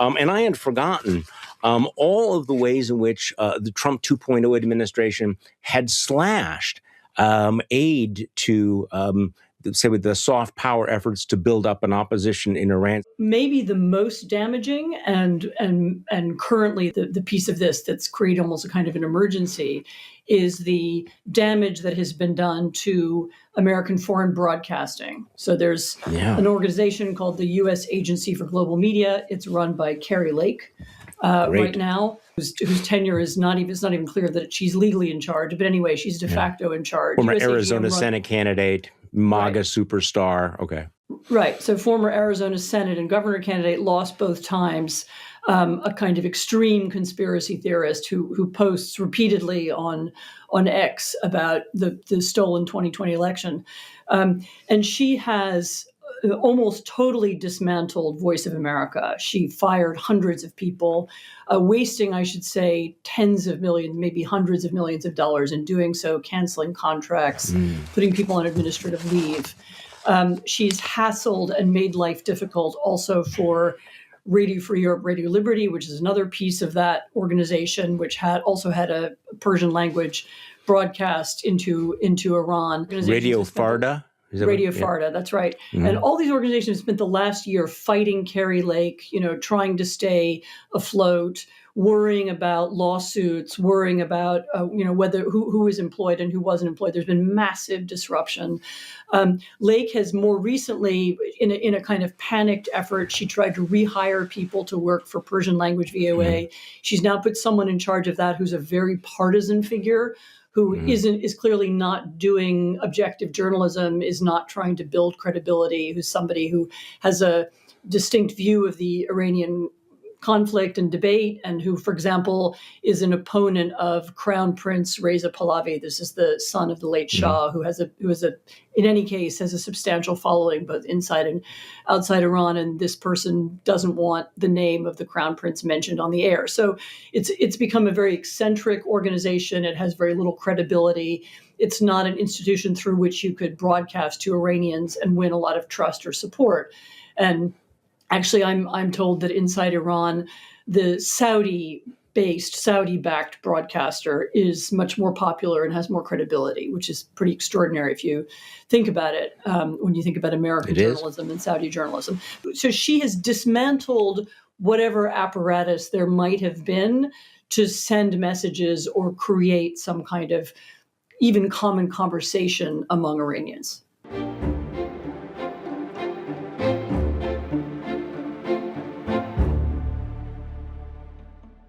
And I had forgotten all of the ways in which the Trump 2.0 administration had slashed aid to, say, with the soft power efforts to build up an opposition in Iran. Maybe the most damaging and currently the piece of this that's created almost a kind of an emergency is the damage that has been done to American foreign broadcasting. So there's an organization called the U.S. Agency for Global Media. It's run by Kari Lake right now, whose tenure is not even, it's not even clear that she's legally in charge. But anyway, she's de facto in charge. Former Arizona Senate candidate, MAGA superstar. Okay. Right. So former Arizona Senate and governor candidate, lost both times. A kind of extreme conspiracy theorist who posts repeatedly on X about the stolen 2020 election. And she has almost totally dismantled Voice of America. She fired hundreds of people, wasting, I should say, tens of millions, maybe hundreds of millions of dollars in doing so, canceling contracts, putting people on administrative leave. She's hassled and made life difficult also for Radio Free Europe, Radio Liberty, which is another piece of that organization, which also had a Persian language broadcast into Iran. Radio Farda? Radio Farda, that's right. And all these organizations spent the last year fighting Kari Lake, trying to stay afloat, worrying about lawsuits, worrying about whether who was employed and who wasn't employed. There's been massive disruption. Lake has more recently, in a kind of panicked effort, she tried to rehire people to work for Persian language VOA. She's now put someone in charge of that who's a very partisan figure, who is clearly not doing objective journalism, is not trying to build credibility, who's somebody who has a distinct view of the Iranian conflict and debate, and who, for example, is an opponent of Crown Prince Reza Pahlavi. This is the son of the late Shah, who in any case has a substantial following both inside and outside Iran. And this person doesn't want the name of the Crown Prince mentioned on the air. So it's become a very eccentric organization. It has very little credibility. It's not an institution through which you could broadcast to Iranians and win a lot of trust or support. And actually, I'm told that inside Iran, the Saudi-based, Saudi-backed broadcaster is much more popular and has more credibility, which is pretty extraordinary if you think about it, when you think about American journalism and Saudi journalism. So she has dismantled whatever apparatus there might have been to send messages or create some kind of even common conversation among Iranians.